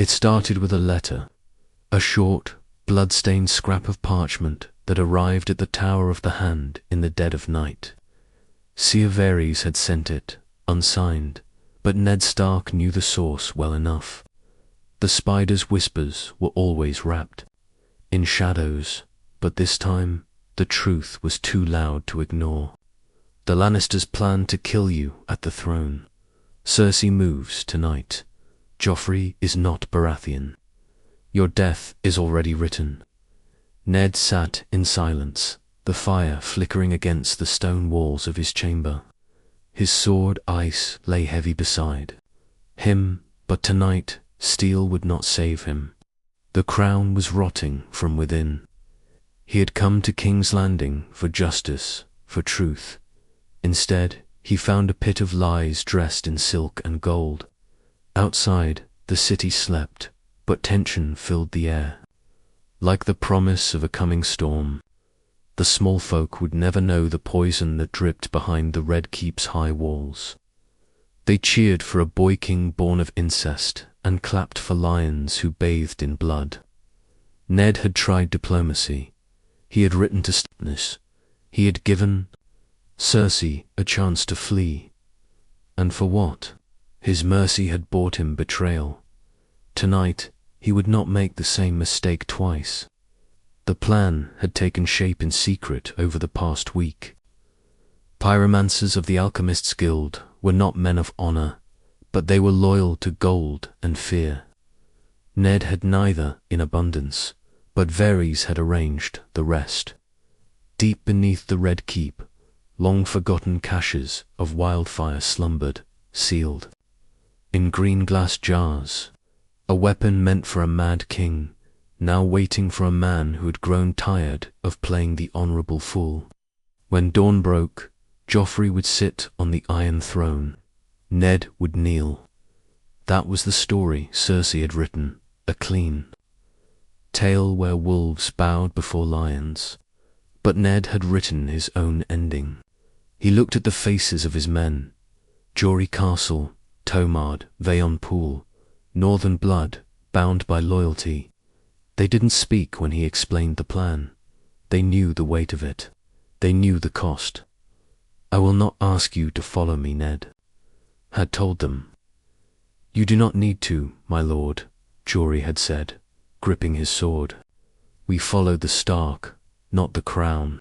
It started with a letter, a short, blood-stained scrap of parchment that arrived at the Tower of the Hand in the dead of night. Seer Varys had sent it, unsigned, but Ned Stark knew the source well enough. The spider's whispers were always wrapped in shadows, but this time the truth was too loud to ignore. The Lannisters plan to kill you at the throne. Cersei moves tonight. Joffrey is not Baratheon. Your death is already written. Ned sat in silence, the fire flickering against the stone walls of his chamber. His sword ice lay heavy beside him, but tonight steel would not save him. The crown was rotting from within. He had come to King's Landing for justice, for truth. Instead, he found a pit of lies dressed in silk and gold. Outside, the city slept, but tension filled the air. Like the promise of a coming storm, the small folk would never know the poison that dripped behind the Red Keep's high walls. They cheered for a boy king born of incest and clapped for lions who bathed in blood. Ned had tried diplomacy. He had written to Stannis. He had given Cersei a chance to flee. And for what? His mercy had bought him betrayal. Tonight, he would not make the same mistake twice. The plan had taken shape in secret over the past week. Pyromancers of the Alchemists' Guild were not men of honor, but they were loyal to gold and fear. Ned had neither in abundance, but Varys had arranged the rest. Deep beneath the Red Keep, long-forgotten caches of Wildfire slumbered, sealed in green glass jars, a weapon meant for a mad king, now waiting for a man who had grown tired of playing the honorable fool. When dawn broke, Joffrey would sit on the Iron Throne. Ned would kneel. That was the story Cersei had written, a clean tale where wolves bowed before lions. But Ned had written his own ending. He looked at the faces of his men. Jory Castle, Tomard, Vayon Pool, Northern blood, bound by loyalty. They didn't speak when he explained the plan. They knew the weight of it. They knew the cost. I will not ask you to follow me, Ned had told them. You do not need to, my lord, Jory had said, gripping his sword. We follow the Stark, not the crown.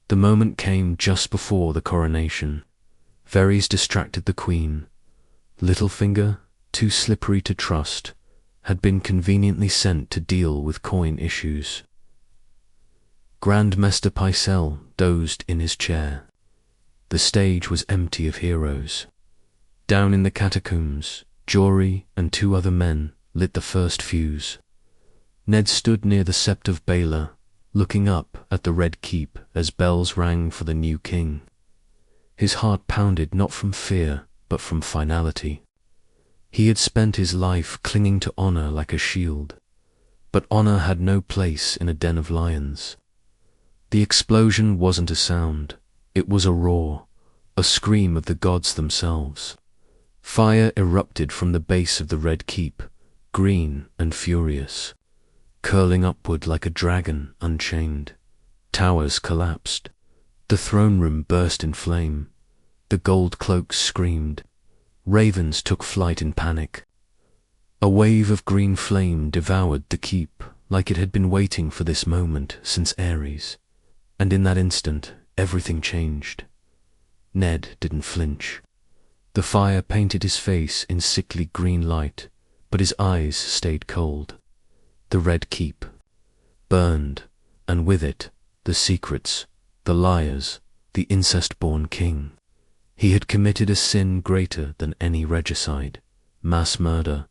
The moment came just before the coronation. Varys distracted the queen. Littlefinger, too slippery to trust, had been conveniently sent to deal with coin issues. Grand Maester Pycelle dozed in his chair. The stage was empty of heroes. Down in the catacombs, Jory and 2 other men lit the first fuse. Ned stood near the Sept of Baelor, looking up at the Red Keep as bells rang for the new king. His heart pounded not from fear, but from finality. He had spent his life clinging to honor like a shield, but honor had no place in a den of lions. The explosion wasn't a sound, it was a roar, a scream of the gods themselves. Fire erupted from the base of the Red Keep, green and furious, curling upward like a dragon unchained. Towers collapsed. The throne room burst in flame. The gold cloaks screamed. Ravens took flight in panic. A wave of green flame devoured the keep like it had been waiting for this moment since Ares. And in that instant, everything changed. Ned didn't flinch. The fire painted his face in sickly green light, but his eyes stayed cold. The Red Keep burned, and with it, the secrets, the liars, the incest-born king. He had committed a sin greater than any regicide, mass murder.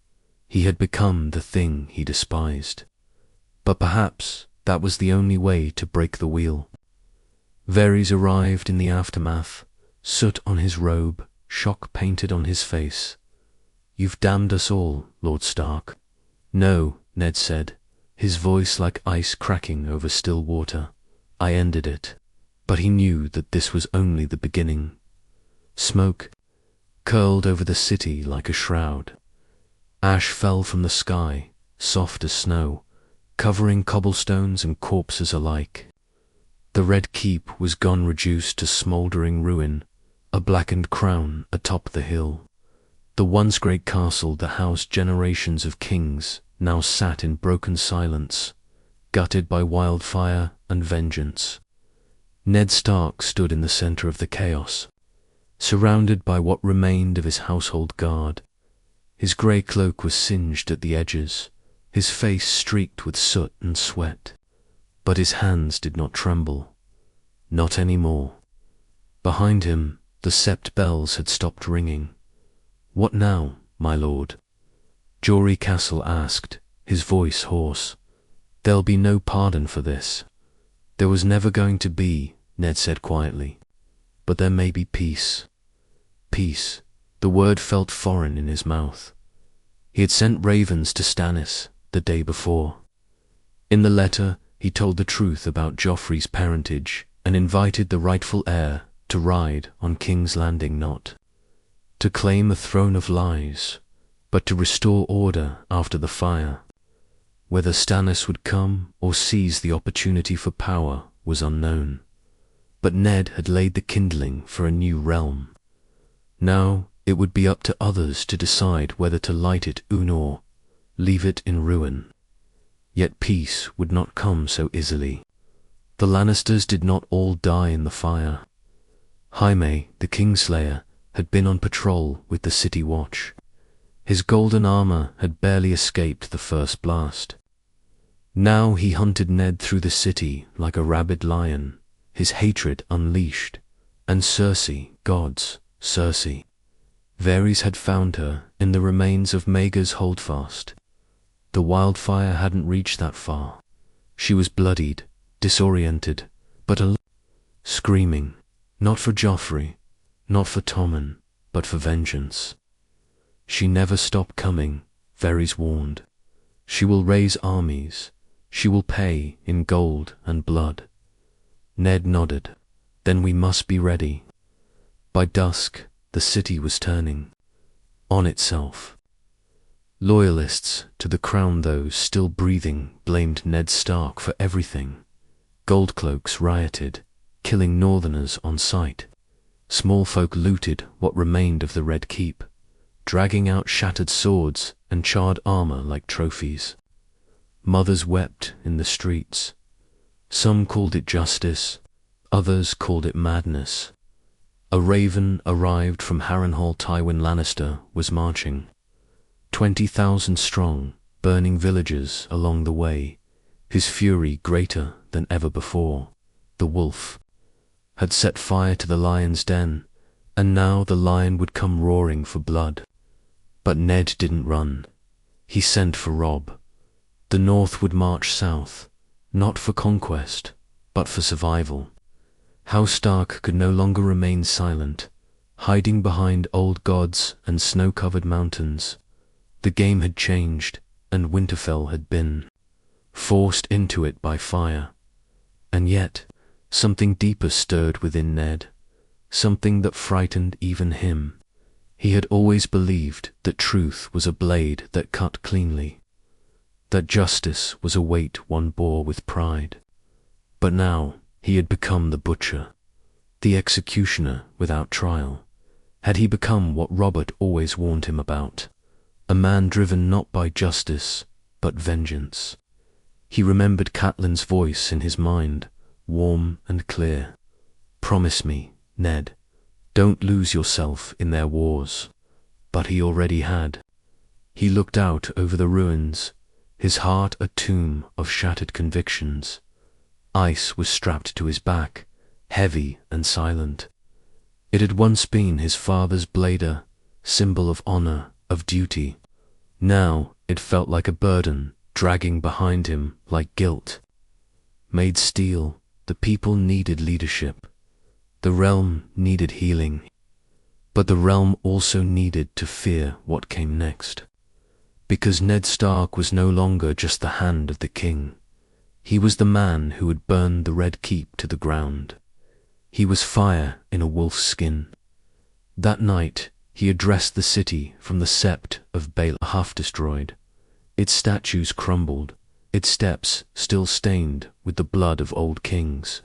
He had become the thing he despised. But perhaps that was the only way to break the wheel. Varys arrived in the aftermath, soot on his robe, shock painted on his face. You've damned us all, Lord Stark. No, Ned said, his voice like ice cracking over still water. I ended it. But he knew that this was only the beginning. Smoke curled over the city like a shroud. Ash fell from the sky, soft as snow, covering cobblestones and corpses alike. The Red Keep was gone, reduced to smouldering ruin, a blackened crown atop the hill. The once great castle that housed generations of kings now sat in broken silence, gutted by wildfire and vengeance. Ned Stark stood in the center of the chaos, surrounded by what remained of his household guard. His grey cloak was singed at the edges, his face streaked with soot and sweat. But his hands did not tremble. Not anymore. Behind him, the sept bells had stopped ringing. "What now, my lord?" Jory Castle asked, his voice hoarse. "There'll be no pardon for this." "There was never going to be," Ned said quietly. "But there may be peace." Peace. The word felt foreign in his mouth. He had sent ravens to Stannis the day before. In the letter, he told the truth about Joffrey's parentage and invited the rightful heir to ride on King's Landing, not to claim a throne of lies, but to restore order after the fire. Whether Stannis would come or seize the opportunity for power was unknown. But Ned had laid the kindling for a new realm. Now it would be up to others to decide whether to light it or leave it in ruin. Yet peace would not come so easily. The Lannisters did not all die in the fire. Jaime, the Kingslayer, had been on patrol with the city watch. His golden armor had barely escaped the first blast. Now he hunted Ned through the city like a rabid lion, his hatred unleashed. And Cersei, gods, Cersei. Varys had found her in the remains of Maegor's holdfast. The wildfire hadn't reached that far. She was bloodied, disoriented, but alive, screaming, not for Joffrey, not for Tommen, but for vengeance. She never stopped coming, Varys warned. She will raise armies. She will pay in gold and blood. Ned nodded. Then we must be ready. By dusk, the city was turning on itself. Loyalists to the crown, those still breathing, blamed Ned Stark for everything. Goldcloaks rioted, killing northerners on sight. Small folk looted what remained of the Red Keep, dragging out shattered swords and charred armor like trophies. Mothers wept in the streets. Some called it justice, others called it madness. A raven arrived from Harrenhal. Tywin Lannister was marching, 20,000 strong, burning villages along the way, his fury greater than ever before. The wolf had set fire to the lion's den, and now the lion would come roaring for blood. But Ned didn't run. He sent for Robb. The North would march south, not for conquest, but for survival. House Stark could no longer remain silent, hiding behind old gods and snow-covered mountains. The game had changed, and Winterfell had been forced into it by fire. And yet, something deeper stirred within Ned, something that frightened even him. He had always believed that truth was a blade that cut cleanly, that justice was a weight one bore with pride. But now he had become the butcher, the executioner without trial. Had he become what Robert always warned him about? A man driven not by justice, but vengeance. He remembered Catelyn's voice in his mind, warm and clear. "Promise me, Ned, don't lose yourself in their wars." But he already had. He looked out over the ruins, his heart a tomb of shattered convictions. Ice was strapped to his back, heavy and silent. It had once been his father's blader, symbol of honor, of duty. Now it felt like a burden, dragging behind him like guilt. Made steel, the people needed leadership. The realm needed healing. But the realm also needed to fear what came next. Because Ned Stark was no longer just the hand of the king. He was the man who had burned the Red Keep to the ground. He was fire in a wolf's skin. That night, He addressed the city from the sept of Baal, half destroyed. Its statues crumbled, its steps still stained with the blood of old kings.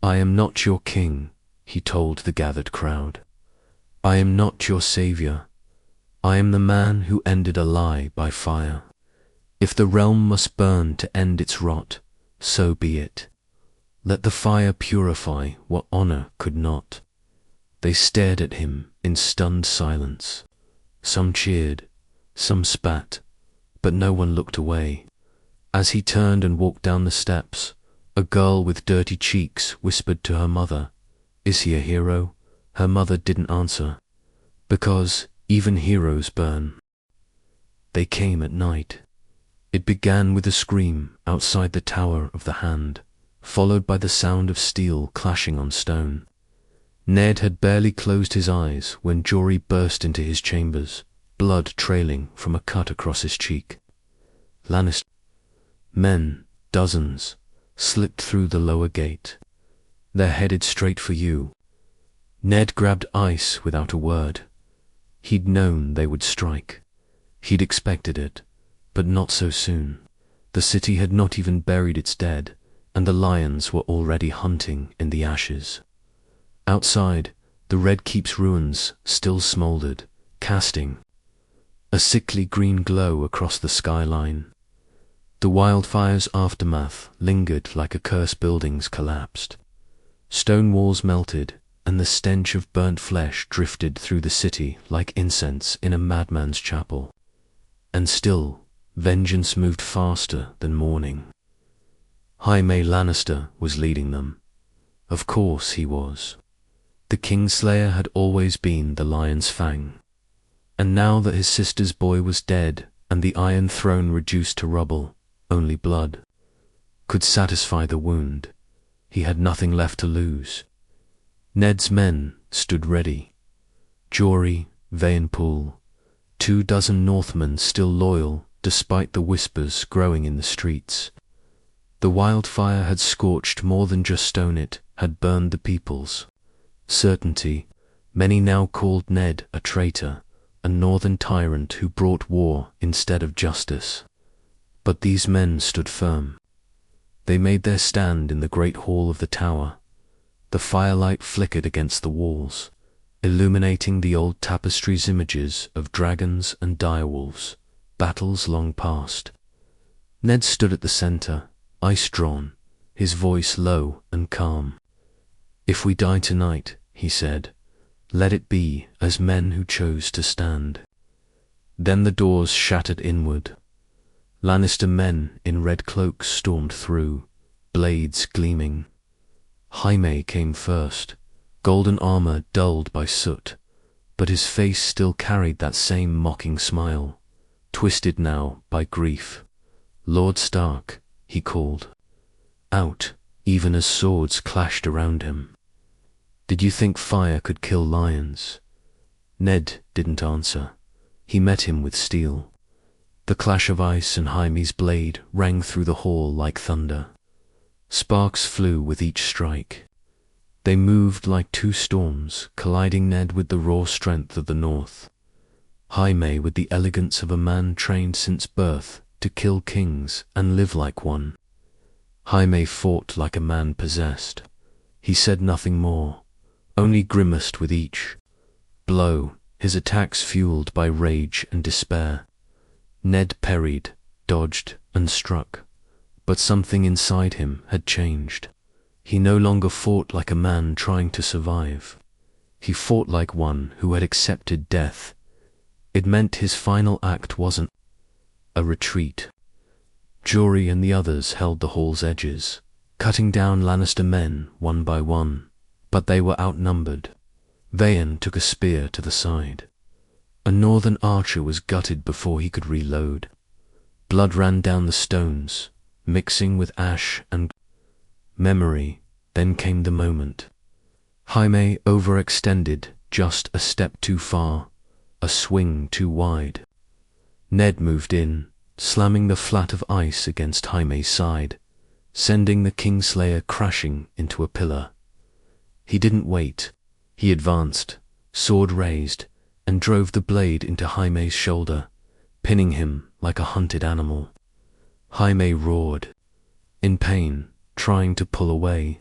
"I am not your king," he told the gathered crowd. "I am not your savior. I am the man who ended a lie by fire. If the realm must burn to end its rot, so be it. Let the fire purify what honor could not." They stared at him in stunned silence. Some cheered, some spat, but no one looked away. As he turned and walked down the steps, a girl with dirty cheeks whispered to her mother, "Is he a hero?" Her mother didn't answer, because even heroes burn. They came at night. It began with a scream outside the Tower of the Hand, followed by the sound of steel clashing on stone. Ned had barely closed his eyes when Jory burst into his chambers, blood trailing from a cut across his cheek. Lannister men, dozens, slipped through the lower gate. "They're headed straight for you." Ned grabbed ice without a word. He'd known they would strike. He'd expected it, but not so soon. The city had not even buried its dead, and the lions were already hunting in the ashes. Outside, the Red Keep's ruins still smoldered, casting a sickly green glow across the skyline. The wildfire's aftermath lingered like a curse. Buildings collapsed. Stone walls melted, and the stench of burnt flesh drifted through the city like incense in a madman's chapel. And still, vengeance moved faster than mourning. Jaime Lannister was leading them. Of course he was. The Kingslayer had always been the Lion's Fang. And now that his sister's boy was dead and the Iron Throne reduced to rubble, only blood could satisfy the wound. He had nothing left to lose. Ned's men stood ready. Jory, Vayenpool, 24 Northmen still loyal despite the whispers growing in the streets. The wildfire had scorched more than just stone, it had burned the peoples. Certainty, many now called Ned a traitor, a northern tyrant who brought war instead of justice. But these men stood firm. They made their stand in the great hall of the tower. The firelight flickered against the walls, illuminating the old tapestry's images of dragons and direwolves, battles long past. Ned stood at the center, ice drawn, his voice low and calm. "If we die tonight," he said, "let it be as men who chose to stand." Then the doors shattered inward. Lannister men in red cloaks stormed through, blades gleaming. Jaime came first, golden armor dulled by soot, but his face still carried that same mocking smile, twisted now by grief. "Lord Stark," he called out, even as swords clashed around him. "Did you think fire could kill lions?" Ned didn't answer. He met him with steel. The clash of ice and Jaime's blade rang through the hall like thunder. Sparks flew with each strike. They moved like two storms, colliding, Ned with the raw strength of the north, Jaime with the elegance of a man trained since birth to kill kings and live like one. Jaime fought like a man possessed. He said nothing more, only grimaced with each blow, his attacks fueled by rage and despair. Ned parried, dodged, and struck, but something inside him had changed. He no longer fought like a man trying to survive. He fought like one who had accepted death. It meant his final act wasn't a retreat. Jory and the others held the hall's edges, cutting down Lannister men one by one, but they were outnumbered. Vayen took a spear to the side. A northern archer was gutted before he could reload. Blood ran down the stones, mixing with ash and memory. Then came the moment. Jaime overextended just a step too far, a swing too wide. Ned moved in, slamming the flat of ice against Jaime's side, sending the Kingslayer crashing into a pillar. He didn't wait. He advanced, sword raised, and drove the blade into Jaime's shoulder, pinning him like a hunted animal. Jaime roared, in pain, trying to pull away.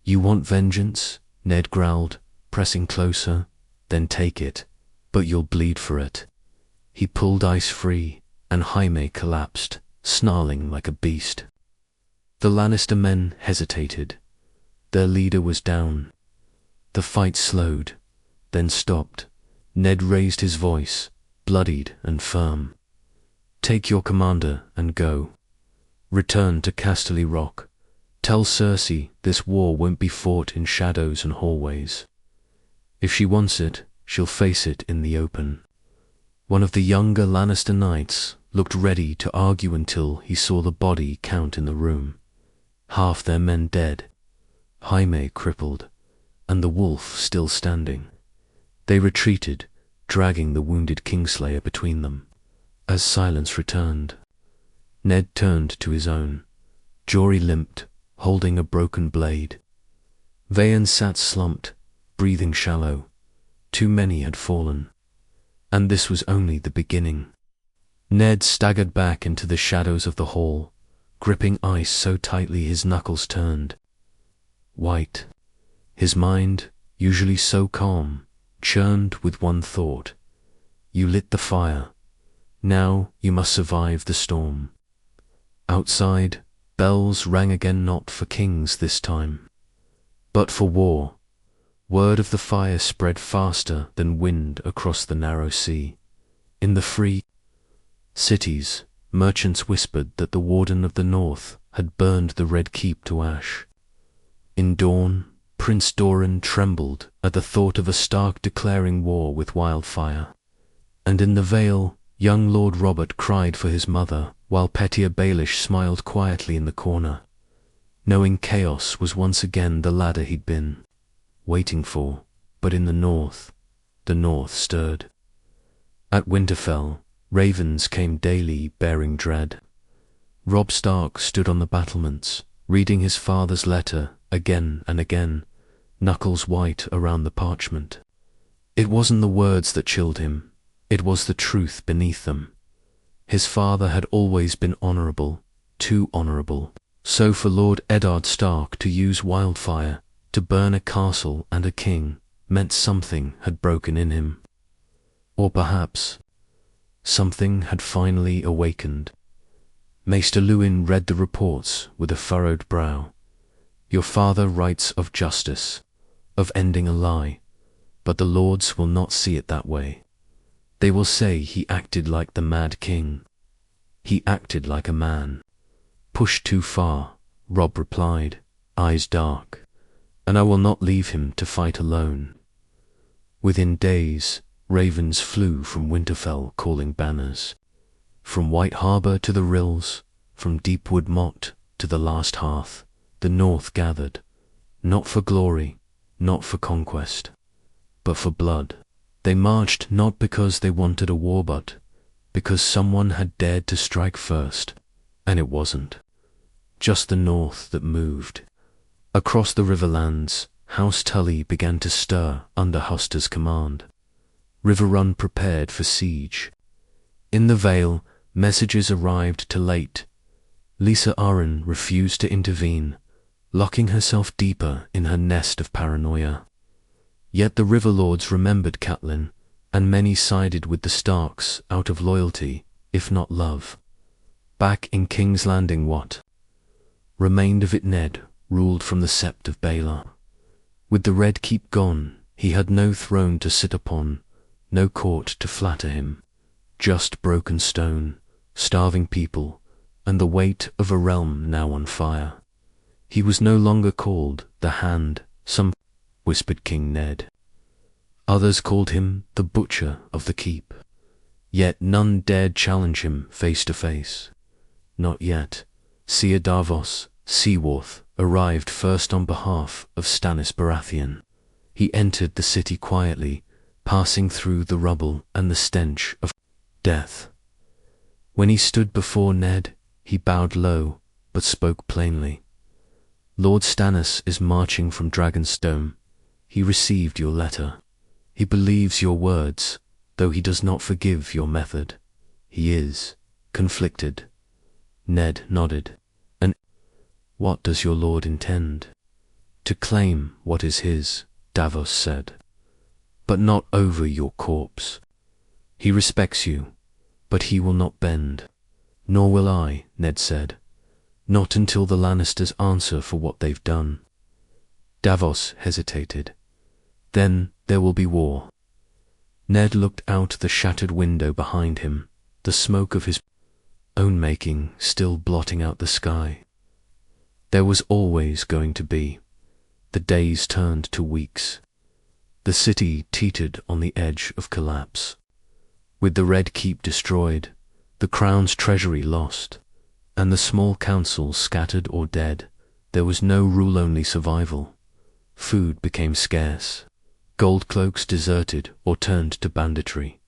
"You want vengeance?" Ned growled, pressing closer. "Then take it, but you'll bleed for it." He pulled ice free, and Jaime collapsed, snarling like a beast. The Lannister men hesitated. Their leader was down. The fight slowed, then stopped. Ned raised his voice, bloodied and firm. "Take your commander and go. Return to Casterly Rock. Tell Cersei this war won't be fought in shadows and hallways. If she wants it, she'll face it in the open." One of the younger Lannister knights looked ready to argue until he saw the body count in the room. Half their men dead, Jaime crippled, and the wolf still standing. They retreated, dragging the wounded Kingslayer between them. As silence returned, Ned turned to his own. Jory limped, holding a broken blade. Vayan sat slumped, breathing shallow. Too many had fallen. And this was only the beginning. Ned staggered back into the shadows of the hall, gripping ice so tightly his knuckles turned white. His mind, usually so calm, churned with one thought. You lit the fire. Now you must survive the storm. Outside, bells rang again, not for kings this time, but for war. Word of the fire spread faster than wind across the narrow sea. In the free cities, merchants whispered that the Warden of the North had burned the Red Keep to ash. In Dawn, Prince Doran trembled at the thought of a Stark declaring war with Wildfire. And in the Vale, young Lord Robert cried for his mother, while Pettier Baelish smiled quietly in the corner, knowing chaos was once again the ladder he'd been waiting for. But in the North stirred. At Winterfell, ravens came daily bearing dread. Robb Stark stood on the battlements, reading his father's letter again and again, knuckles white around the parchment. It wasn't the words that chilled him, it was the truth beneath them. His father had always been honourable, too honourable. So for Lord Eddard Stark to use Wildfire to burn a castle and a king meant something had broken in him. Or perhaps something had finally awakened. Maester Luwin read the reports with a furrowed brow. Your father writes of justice, of ending a lie, but the lords will not see it that way. They will say he acted like the Mad King. He acted like a man. Pushed too far, Robb replied, eyes dark, and I will not leave him to fight alone. Within days, ravens flew from Winterfell calling banners. From White Harbour to the Rills, from Deepwood Motte to the last hearth, the North gathered, not for glory, not for conquest, but for blood. They marched not because they wanted a war, but because someone had dared to strike first, and it wasn't just the North that moved. Across the Riverlands, House Tully began to stir under Huster's command. Riverrun prepared for siege. In the Vale, messages arrived too late. Lisa Arryn refused to intervene, locking herself deeper in her nest of paranoia. Yet the Riverlords remembered Catelyn, and many sided with the Starks out of loyalty, if not love. Back in King's Landing, what remained of it, Ned ruled from the Sept of Baelor. With the Red Keep gone, he had no throne to sit upon, no court to flatter him, just broken stone, starving people, and the weight of a realm now on fire. He was no longer called the Hand, some whispered King Ned. Others called him the Butcher of the Keep. Yet none dared challenge him face to face. Not yet. Seer Davos Seaworth arrived first on behalf of Stannis Baratheon. He entered the city quietly, passing through the rubble and the stench of death. When he stood before Ned, he bowed low, but spoke plainly. Lord Stannis is marching from Dragonstone. He received your letter. He believes your words though he does not forgive your method. He is conflicted. Ned nodded. And what does your lord intend? To claim what is his, Davos said. But not over your corpse. He respects you, but he will not bend. Nor will I, Ned said. Not until the Lannisters answer for what they've done. Davos hesitated. Then there will be war. Ned looked out the shattered window behind him, the smoke of his own making still blotting out the sky. There was always going to be. The days turned to weeks. The city teetered on the edge of collapse. With the Red Keep destroyed, the Crown's treasury lost, and the small council scattered or dead, there was no rule-only survival. Food became scarce. Gold cloaks deserted or turned to banditry.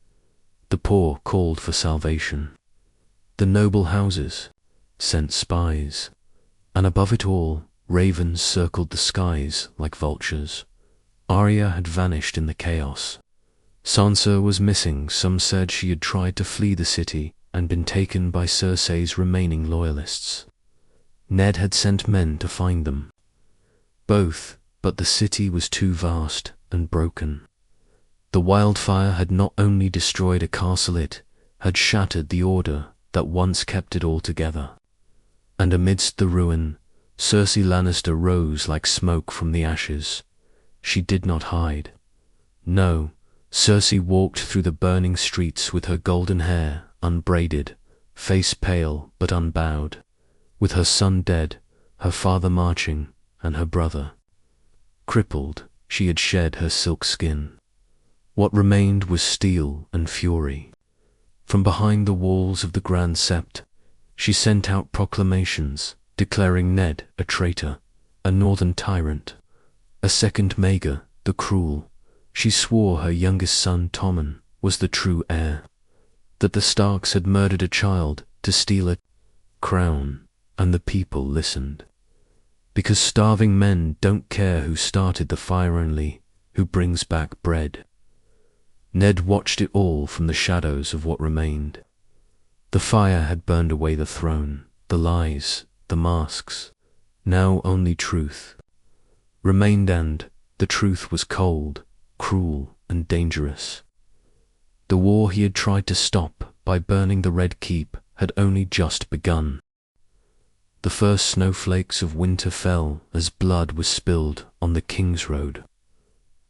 The poor called for salvation. The noble houses sent spies, and above it all, ravens circled the skies like vultures. Arya had vanished in the chaos. Sansa was missing. Some said she had tried to flee the city and been taken by Cersei's remaining loyalists. Ned had sent men to find them. Both, but the city was too vast and broken. The wildfire had not only destroyed a castle, it had shattered the order that once kept it all together. And amidst the ruin, Cersei Lannister rose like smoke from the ashes. She did not hide. No, Cersei walked through the burning streets with her golden hair unbraided, face pale but unbowed, with her son dead, her father marching, and her brother. Crippled, she had shed her silk skin. What remained was steel and fury. From behind the walls of the Grand Sept, she sent out proclamations declaring Ned a traitor, a northern tyrant, a second Maegor the cruel. She swore her youngest son Tommen was the true heir, that the Starks had murdered a child to steal a crown, and the people listened. Because starving men don't care who started the fire, only who brings back bread. Ned watched it all from the shadows of what remained. The fire had burned away the throne, the lies, the masks. Now only truth remained, and the truth was cold, cruel, and dangerous. The war he had tried to stop by burning the Red Keep had only just begun. The first snowflakes of winter fell as blood was spilled on the King's Road.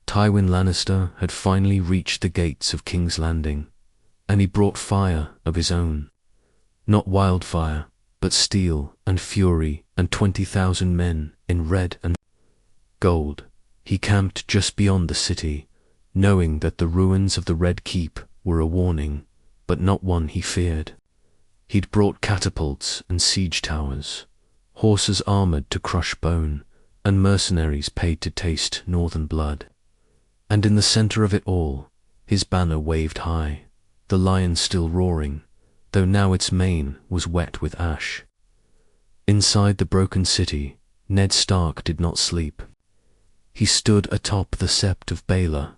Tywin Lannister had finally reached the gates of King's Landing, and he brought fire of his own. Not wildfire, but steel and fury and 20,000 men in red and gold. He camped just beyond the city, knowing that the ruins of the Red Keep were a warning, but not one he feared. He'd brought catapults and siege towers, horses armored to crush bone, and mercenaries paid to taste northern blood. And in the center of it all, his banner waved high, the lion still roaring, though now its mane was wet with ash. Inside the broken city, Ned Stark did not sleep. He stood atop the Sept of Baelor,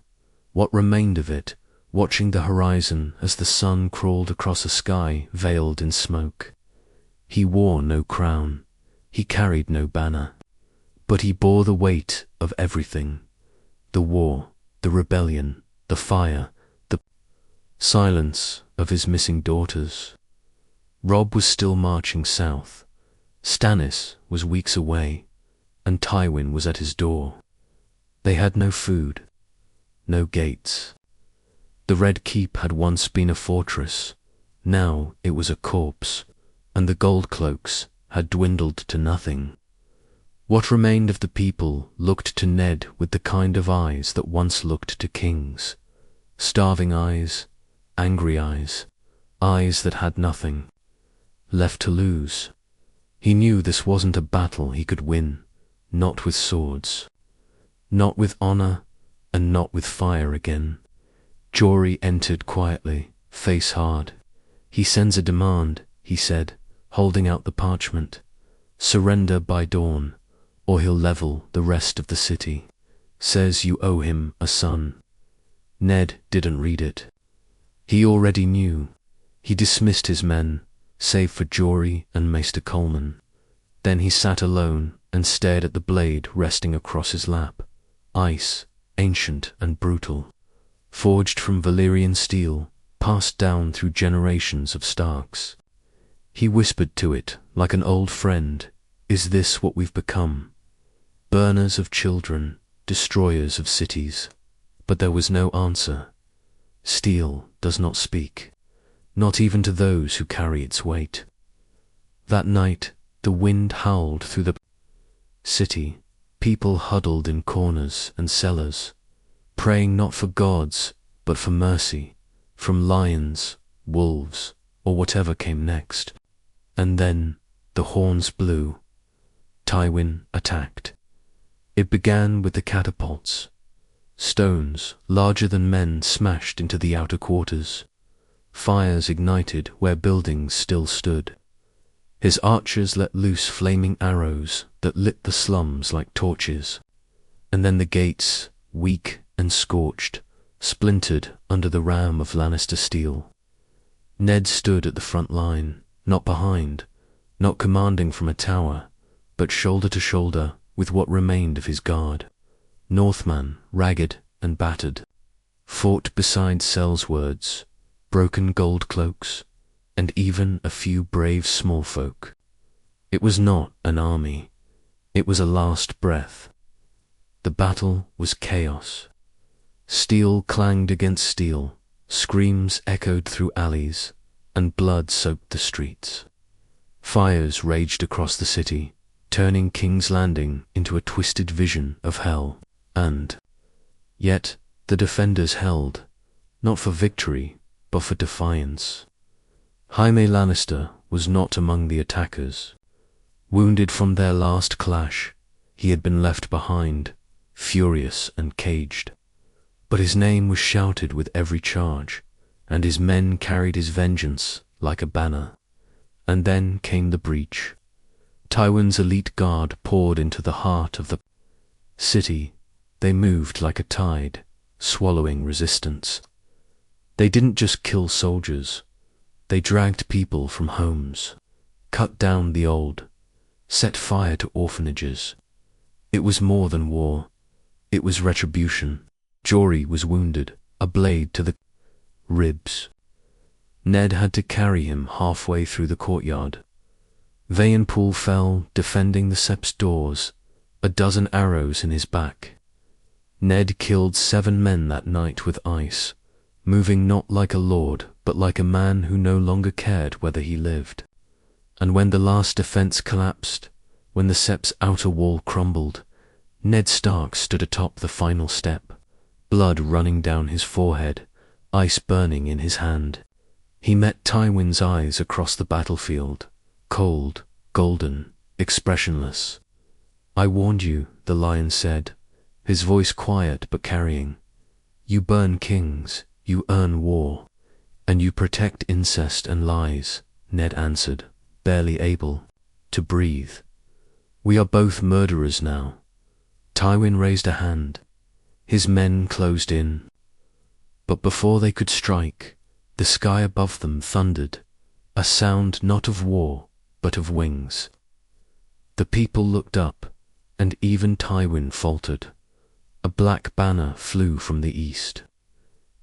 what remained of it, watching the horizon as the sun crawled across a sky veiled in smoke. He wore no crown, he carried no banner, but he bore the weight of everything: the war, the rebellion, the fire, the silence of his missing daughters. Robb was still marching south. Stannis was weeks away, and Tywin was at his door. They had no food, no gates. The Red Keep had once been a fortress. Now it was a corpse, and the gold cloaks had dwindled to nothing. What remained of the people looked to Ned with the kind of eyes that once looked to kings. Starving eyes, angry eyes, eyes that had nothing left to lose. He knew this wasn't a battle he could win, not with swords, not with honor, and not with fire again. Jory entered quietly, face hard. He sends a demand, he said, holding out the parchment. Surrender by dawn, or he'll level the rest of the city. Says you owe him a son. Ned didn't read it. He already knew. He dismissed his men, save for Jory and Maester Coleman. Then he sat alone and stared at the blade resting across his lap. Ice, ancient and brutal, forged from Valyrian steel, passed down through generations of Starks. He whispered to it like an old friend, "Is this what we've become? Burners of children, destroyers of cities." But there was no answer. Steel does not speak, not even to those who carry its weight. That night, the wind howled through the city. People huddled in corners and cellars, praying not for gods, but for mercy, from lions, wolves, or whatever came next. And then the horns blew. Tywin attacked. It began with the catapults. Stones larger than men smashed into the outer quarters. Fires ignited where buildings still stood. His archers let loose flaming arrows that lit the slums like torches. And then the gates, weak and scorched, splintered under the ram of Lannister steel. Ned stood at the front line, not behind, not commanding from a tower, but shoulder to shoulder with what remained of his guard. Northman, ragged and battered, fought beside Sellswords, broken gold cloaks, and even a few brave small folk. It was not an army. It was a last breath. The battle was chaos. Steel clanged against steel, screams echoed through alleys, and blood soaked the streets. Fires raged across the city, turning King's Landing into a twisted vision of hell. And yet the defenders held, not for victory, but for defiance. Jaime Lannister was not among the attackers. Wounded from their last clash, he had been left behind, furious and caged. But his name was shouted with every charge, and his men carried his vengeance like a banner. And then came the breach. Tywin's elite guard poured into the heart of the city. They moved like a tide, swallowing resistance. They didn't just kill soldiers. They dragged people from homes, cut down the old, set fire to orphanages. It was more than war. It was retribution. Jory was wounded, a blade to the ribs. Ned had to carry him halfway through the courtyard. Vayenpool fell, defending the Sept's doors, a dozen arrows in his back. Ned killed 7 men that night with ice, moving not like a lord, but like a man who no longer cared whether he lived. And when the last defense collapsed, when the Sept's outer wall crumbled, Ned Stark stood atop the final step, blood running down his forehead, ice burning in his hand. He met Tywin's eyes across the battlefield, cold, golden, expressionless. "I warned you," the lion said, his voice quiet but carrying. "You burn kings, you earn war, and you protect incest and lies," Ned answered, barely able to breathe. "We are both murderers now." Tywin raised a hand. His men closed in. But before they could strike, the sky above them thundered, a sound not of war, but of wings. The people looked up, and even Tywin faltered. A black banner flew from the east.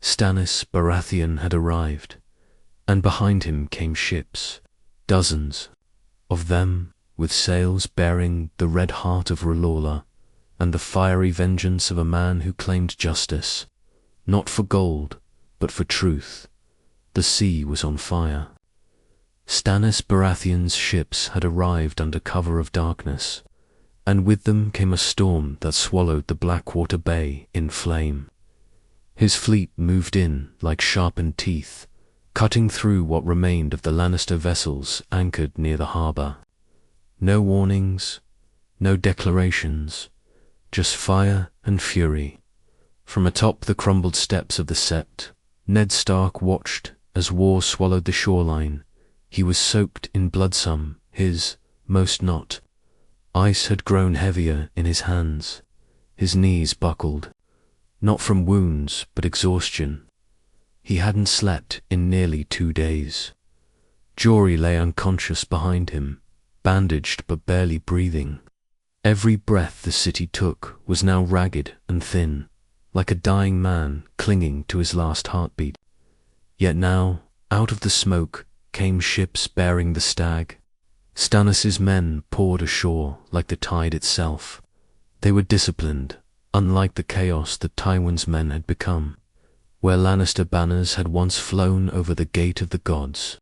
Stannis Baratheon had arrived, and behind him came ships, dozens of them, with sails bearing the red heart of R'hllora and the fiery vengeance of a man who claimed justice, not for gold, but for truth. The sea was on fire. Stannis Baratheon's ships had arrived under cover of darkness, and with them came a storm that swallowed the Blackwater Bay in flame. His fleet moved in like sharpened teeth, cutting through what remained of the Lannister vessels anchored near the harbour. No warnings, no declarations, just fire and fury. From atop the crumbled steps of the Sept, Ned Stark watched as war swallowed the shoreline. He was soaked in bloodsome, his, most not. Ice had grown heavier in his hands. His knees buckled, not from wounds, but exhaustion. He hadn't slept in nearly 2 days. Jory lay unconscious behind him, bandaged but barely breathing. Every breath the city took was now ragged and thin, like a dying man clinging to his last heartbeat. Yet now, out of the smoke, came ships bearing the stag. Stannis' men poured ashore like the tide itself. They were disciplined, unlike the chaos that Tywin's men had become, where Lannister banners had once flown over the gate of the gods.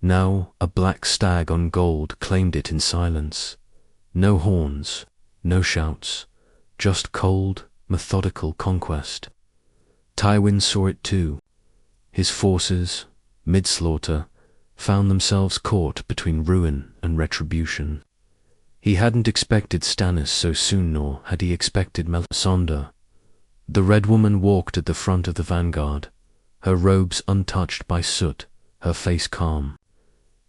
Now a black stag on gold claimed it in silence. No horns, no shouts, just cold, methodical conquest. Tywin saw it too. His forces, mid-slaughter, found themselves caught between ruin and retribution. He hadn't expected Stannis so soon, nor had he expected Melisandre. The Red Woman walked at the front of the vanguard, her robes untouched by soot, her face calm.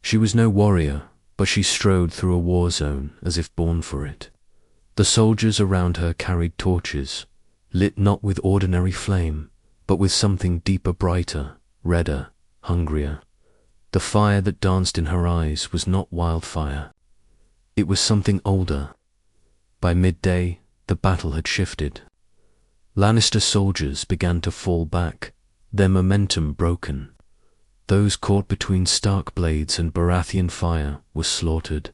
She was no warrior, but she strode through a war zone as if born for it. The soldiers around her carried torches, lit not with ordinary flame, but with something deeper, brighter, redder, hungrier. The fire that danced in her eyes was not wildfire. It was something older. By midday, the battle had shifted. Lannister soldiers began to fall back, their momentum broken. Those caught between Stark blades and Baratheon fire were slaughtered.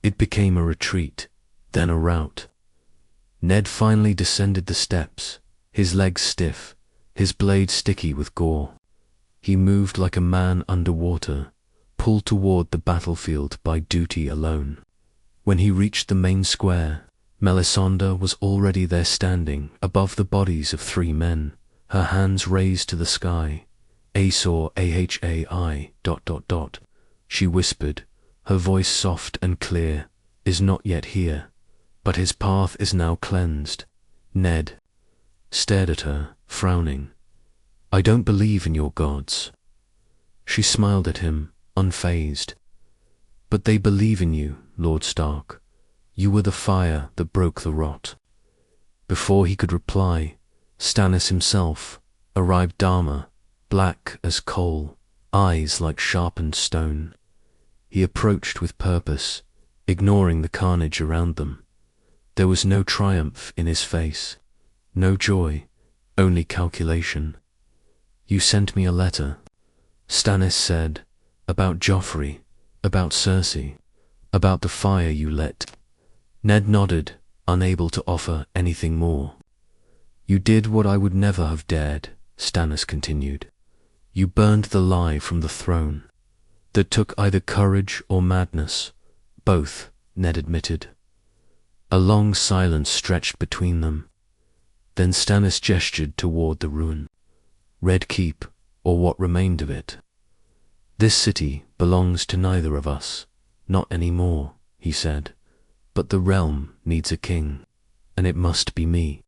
It became a retreat, then a rout. Ned finally descended the steps, his legs stiff, his blade sticky with gore. He moved like a man underwater, pulled toward the battlefield by duty alone. When he reached the main square, Melisandre was already there, standing above the bodies of 3 men, her hands raised to the sky. Azor Ahai ... She whispered, her voice soft and clear, is not yet here, but his path is now cleansed. Ned stared at her, frowning. I don't believe in your gods. She smiled at him, unfazed. But they believe in you, Lord Stark. You were the fire that broke the rot. Before he could reply, Stannis himself arrived, Dharma, black as coal, eyes like sharpened stone. He approached with purpose, ignoring the carnage around them. There was no triumph in his face, no joy, only calculation. You sent me a letter, Stannis said, about Joffrey, about Cersei, about the fire you lit. Ned nodded, unable to offer anything more. You did what I would never have dared, Stannis continued. You burned the lie from the throne. That took either courage or madness. Both, Ned admitted. A long silence stretched between them. Then Stannis gestured toward the ruin. Red Keep, or what remained of it. This city belongs to neither of us. Not anymore, he said. But the realm needs a king, and it must be me.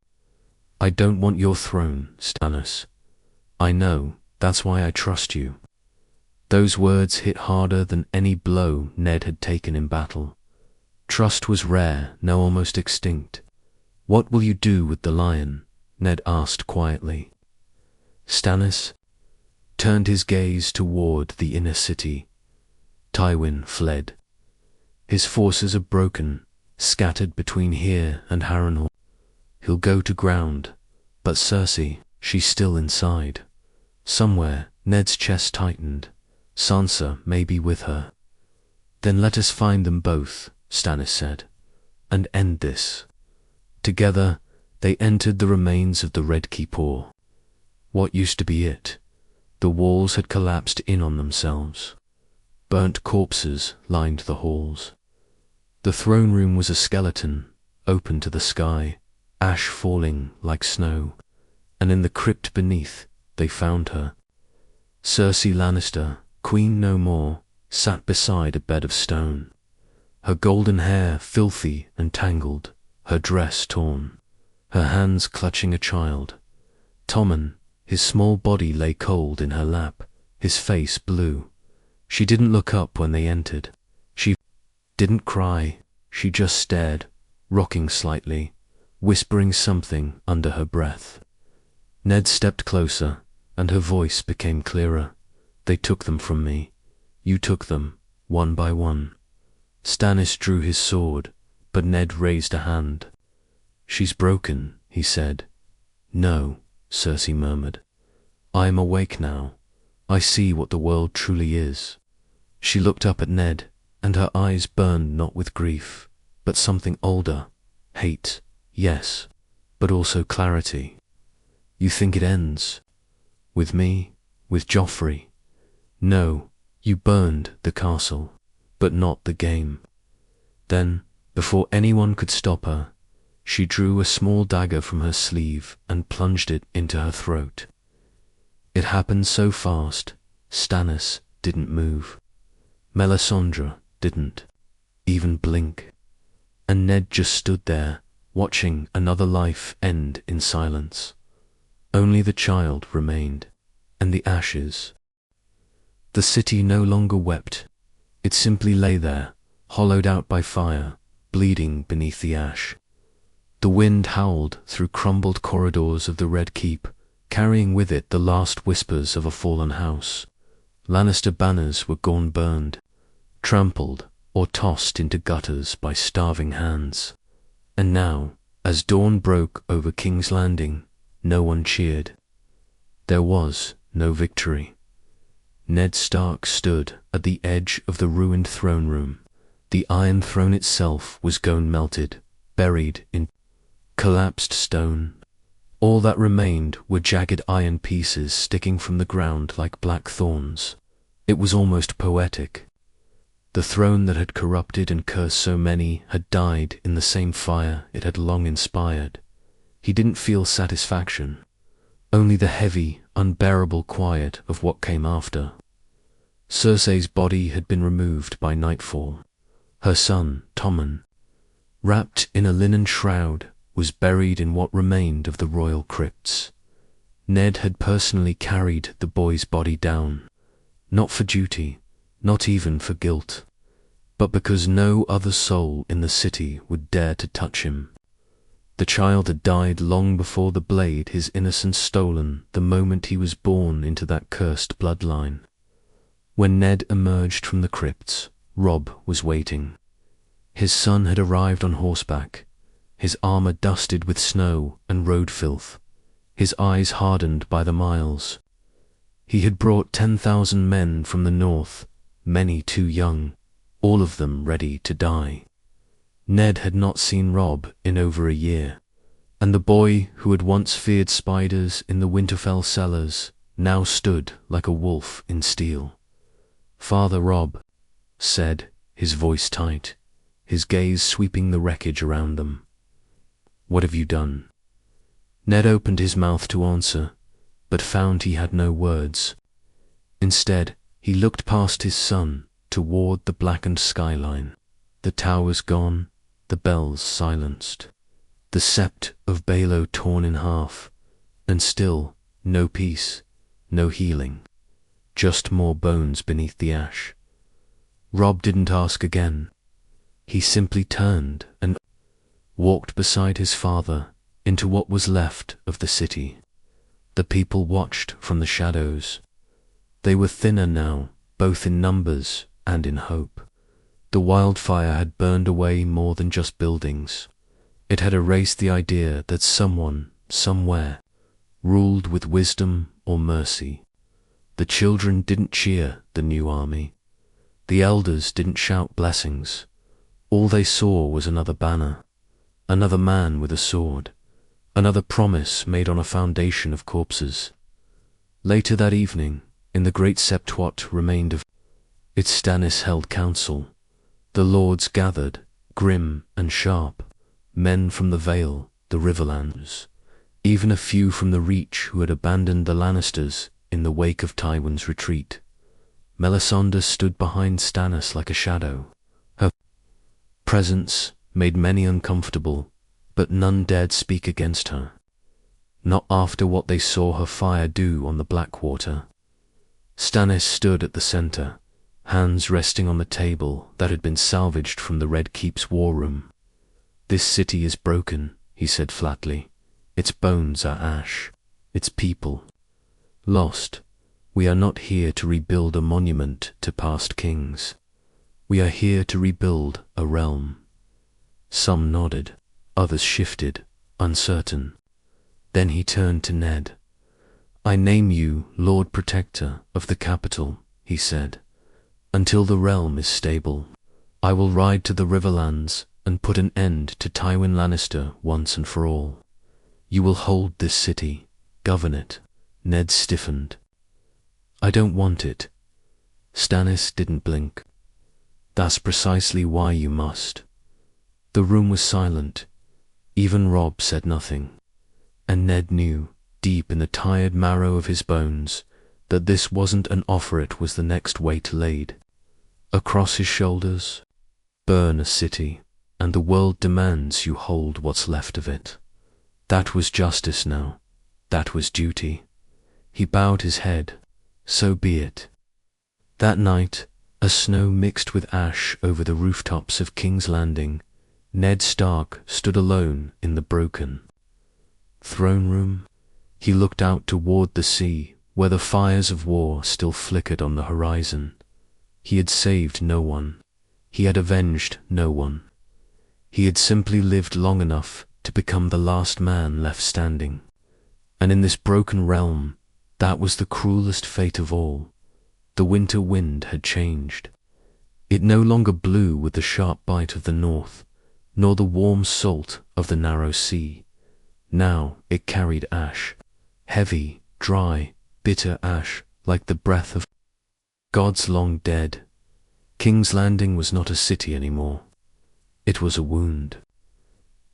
I don't want your throne, Stannis. I know, that's why I trust you. Those words hit harder than any blow Ned had taken in battle. Trust was rare, now almost extinct. What will you do with the lion? Ned asked quietly. Stannis turned his gaze toward the inner city. Tywin fled. His forces are broken, scattered between here and Harrenhal. He'll go to ground, but Cersei, she's still inside. Somewhere, Ned's chest tightened. Sansa may be with her. Then let us find them both, Stannis said, and end this. Together, they entered the remains of the Red Keep. What used to be it? The walls had collapsed in on themselves. Burnt corpses lined the halls. The throne room was a skeleton, open to the sky, ash falling like snow, and in the crypt beneath they found her. Cersei Lannister, queen no more, sat beside a bed of stone. Her golden hair filthy and tangled, her dress torn, her hands clutching a child. Tommen, his small body lay cold in her lap, his face blue. She didn't look up when they entered. She didn't cry, she just stared, rocking slightly, whispering something under her breath. Ned stepped closer, and her voice became clearer. They took them from me. You took them, one by one. Stannis drew his sword, but Ned raised a hand. She's broken, he said. No, Cersei murmured. I am awake now. I see what the world truly is. She looked up at Ned, and her eyes burned not with grief, but something older. Hate, yes, but also clarity. You think it ends? With me? With Joffrey? No, you burned the castle, but not the game. Then, before anyone could stop her, she drew a small dagger from her sleeve and plunged it into her throat. It happened so fast, Stannis didn't move. Melisandre didn't even blink. And Ned just stood there, watching another life end in silence. Only the child remained, and the ashes. The city no longer wept. It simply lay there, hollowed out by fire, bleeding beneath the ash. The wind howled through crumbled corridors of the Red Keep, carrying with it the last whispers of a fallen house. Lannister banners were gone burned, trampled or tossed into gutters by starving hands. And now, as dawn broke over King's Landing, no one cheered. There was no victory. Ned Stark stood at the edge of the ruined throne room. The Iron Throne itself was gone melted, buried in collapsed stone. All that remained were jagged iron pieces sticking from the ground like black thorns. It was almost poetic. The throne that had corrupted and cursed so many had died in the same fire it had long inspired. He didn't feel satisfaction, only the heavy, unbearable quiet of what came after. Cersei's body had been removed by nightfall. Her son, Tommen, wrapped in a linen shroud, was buried in what remained of the royal crypts. Ned had personally carried the boy's body down, not for duty, not even for guilt, but because no other soul in the city would dare to touch him. The child had died long before the blade his innocence stolen the moment he was born into that cursed bloodline. When Ned emerged from the crypts, Robb was waiting. His son had arrived on horseback, his armor dusted with snow and road filth, his eyes hardened by the miles. He had brought 10,000 men from the north, many too young, all of them ready to die. Ned had not seen Robb in over a year, and the boy who had once feared spiders in the Winterfell cellars now stood like a wolf in steel. "Father Robb," said, his voice tight, his gaze sweeping the wreckage around them. "What have you done?" Ned opened his mouth to answer, but found he had no words. Instead, he looked past his son toward the blackened skyline. The towers gone, the bells silenced, the sept of Baelor torn in half, and still no peace, no healing, just more bones beneath the ash. Robb didn't ask again. He simply turned and walked beside his father into what was left of the city. The people watched from the shadows. They were thinner now, both in numbers and in hope. The wildfire had burned away more than just buildings. It had erased the idea that someone, somewhere, ruled with wisdom or mercy. The children didn't cheer the new army. The elders didn't shout blessings. All they saw was another banner, another man with a sword, another promise made on a foundation of corpses. Later that evening, in the great sept what remained of it, Stannis held council. The lords gathered, grim and sharp, men from the Vale, the Riverlands, even a few from the Reach who had abandoned the Lannisters in the wake of Tywin's retreat. Melisandre stood behind Stannis like a shadow. Her presence made many uncomfortable, but none dared speak against her. Not after what they saw her fire do on the Blackwater. Stannis stood at the center, hands resting on the table that had been salvaged from the Red Keep's war room. "This city is broken," he said flatly. "Its bones are ash. Its people Lost, we are not here to rebuild a monument to past kings. We are here to rebuild a realm. Some nodded, others shifted, uncertain. Then he turned to Ned. I name you Lord Protector of the capital, he said. Until the realm is stable, I will ride to the Riverlands and put an end to Tywin Lannister once and for all. You will hold this city, govern it. Ned stiffened. I don't want it. Stannis didn't blink. That's precisely why you must. The room was silent. Even Robb said nothing. And Ned knew, deep in the tired marrow of his bones, that this wasn't an offer, it was the next weight laid. Across his shoulders, burn a city, and the world demands you hold what's left of it. That was justice now. That was duty. He bowed his head. So be it. That night, as snow mixed with ash over the rooftops of King's Landing, Ned Stark stood alone in the broken throne room. He looked out toward the sea, where the fires of war still flickered on the horizon. He had saved no one. He had avenged no one. He had simply lived long enough to become the last man left standing. And in this broken realm, that was the cruelest fate of all. The winter wind had changed. It no longer blew with the sharp bite of the north, nor the warm salt of the narrow sea. Now it carried ash, heavy, dry, bitter ash, like the breath of gods long dead. King's Landing was not a city anymore. It was a wound.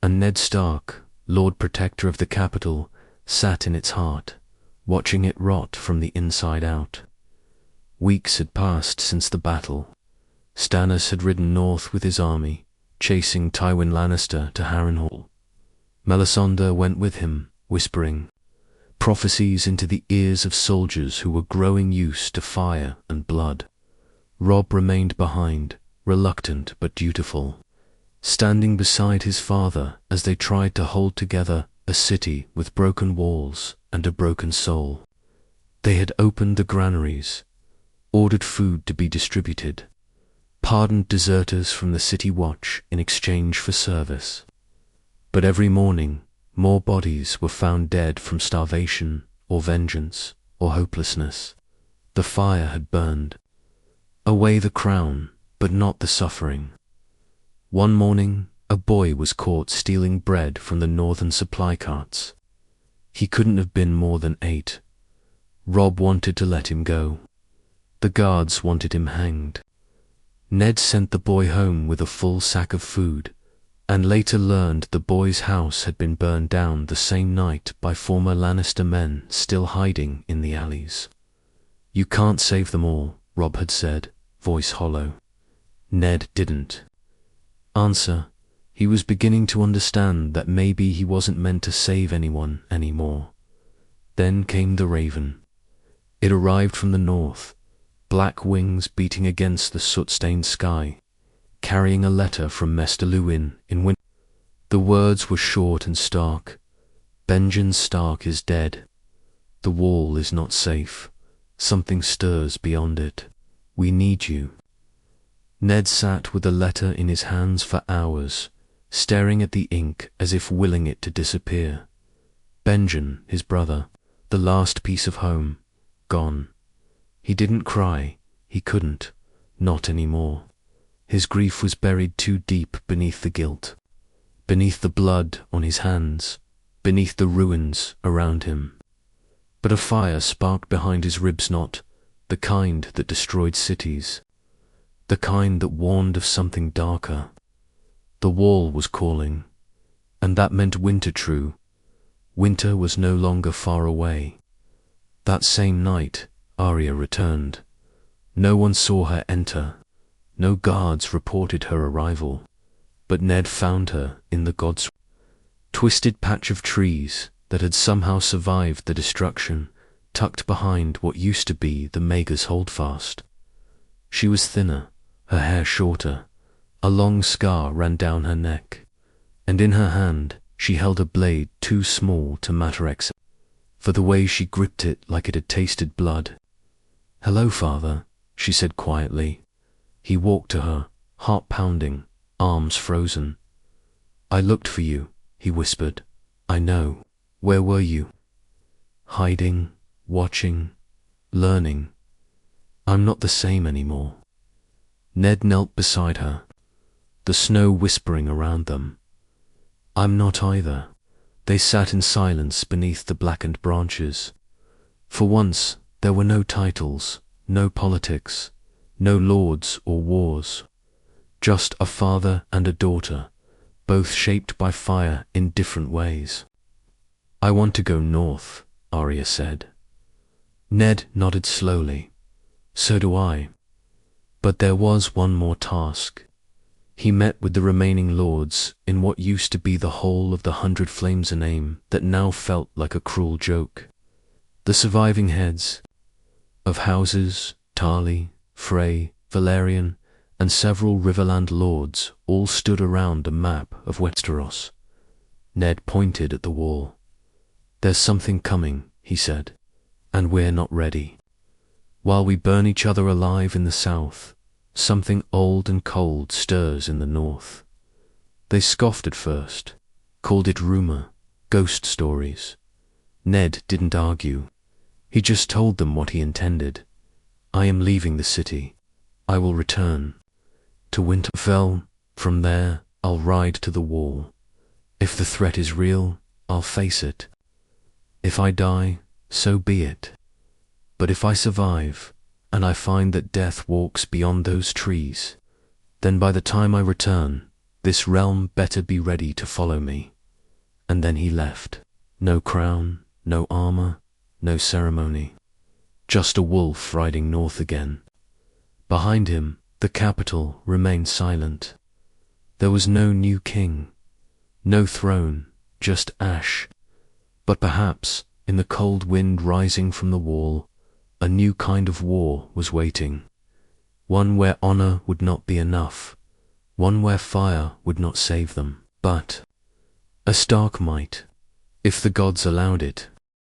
And Ned Stark, Lord Protector of the capital, sat in its heart, watching it rot from the inside out. Weeks had passed since the battle. Stannis had ridden north with his army, chasing Tywin Lannister to Harrenhal. Melisandre went with him, whispering prophecies into the ears of soldiers who were growing used to fire and blood. Robb remained behind, reluctant but dutiful, standing beside his father as they tried to hold together a city with broken walls and a broken soul. They had opened the granaries, ordered food to be distributed, pardoned deserters from the city watch in exchange for service. But every morning, more bodies were found dead from starvation or vengeance or hopelessness. The fire had burned away the crown, but not the suffering. One morning, a boy was caught stealing bread from the northern supply carts. He couldn't have been more than 8. Robb wanted to let him go. The guards wanted him hanged. Ned sent the boy home with a full sack of food, and later learned the boy's house had been burned down the same night by former Lannister men still hiding in the alleys. You can't save them all, Robb had said, voice hollow. Ned didn't answer. He was beginning to understand that maybe he wasn't meant to save anyone anymore. Then came the raven. It arrived from the north, black wings beating against the soot-stained sky, carrying a letter from Maester Luwin in winter. The words were short and stark. Benjen Stark is dead. The wall is not safe. Something stirs beyond it. We need you. Ned sat with the letter in his hands for hours, staring at the ink as if willing it to disappear. Benjen, his brother, the last piece of home, gone. He didn't cry. He couldn't. Not anymore. His grief was buried too deep beneath the guilt, beneath the blood on his hands, beneath the ruins around him. But a fire sparked behind his ribs, not the kind that destroyed cities, the kind that warned of something darker. The wall was calling, and that meant winter true. Winter was no longer far away. That same night, Arya returned. No one saw her enter. No guards reported her arrival. But Ned found her in the gods' twisted patch of trees that had somehow survived the destruction, tucked behind what used to be the Maegor's holdfast. She was thinner, her hair shorter. A long scar ran down her neck, and in her hand she held a blade too small to matter. for the way she gripped it like it had tasted blood. "Hello, father," she said quietly. He walked to her, heart pounding, arms frozen. "I looked for you," he whispered. "I know. Where were you?" "Hiding, watching, learning. I'm not the same anymore." Ned knelt beside her, the snow whispering around them. "I'm not either." They sat in silence beneath the blackened branches. For once, there were no titles, no politics, no lords or wars. Just a father and a daughter, both shaped by fire in different ways. "I want to go north," Arya said. Ned nodded slowly. "So do I." But there was one more task. He met with the remaining lords in what used to be the whole of the 100 Flames a Name that now felt like a cruel joke. The surviving heads of houses, Tarly, Frey, Valerian, and several Riverland lords all stood around a map of Westeros. Ned pointed at the wall. "There's something coming," he said, "and we're not ready. While we burn each other alive in the south, something old and cold stirs in the north." They scoffed at first, called it rumor, ghost stories. Ned didn't argue. He just told them what he intended. "I am leaving the city. I will return to Winterfell. From there, I'll ride to the wall. If the threat is real, I'll face it. If I die, so be it. But if I survive, and I find that death walks beyond those trees, then by the time I return, this realm better be ready to follow me." And then he left. No crown, no armor, no ceremony. Just a wolf riding north again. Behind him, the capital remained silent. There was no new king, no throne, just ash. But perhaps, in the cold wind rising from the wall, a new kind of war was waiting. One where honor would not be enough. One where fire would not save them. But a Stark might, if the gods allowed it.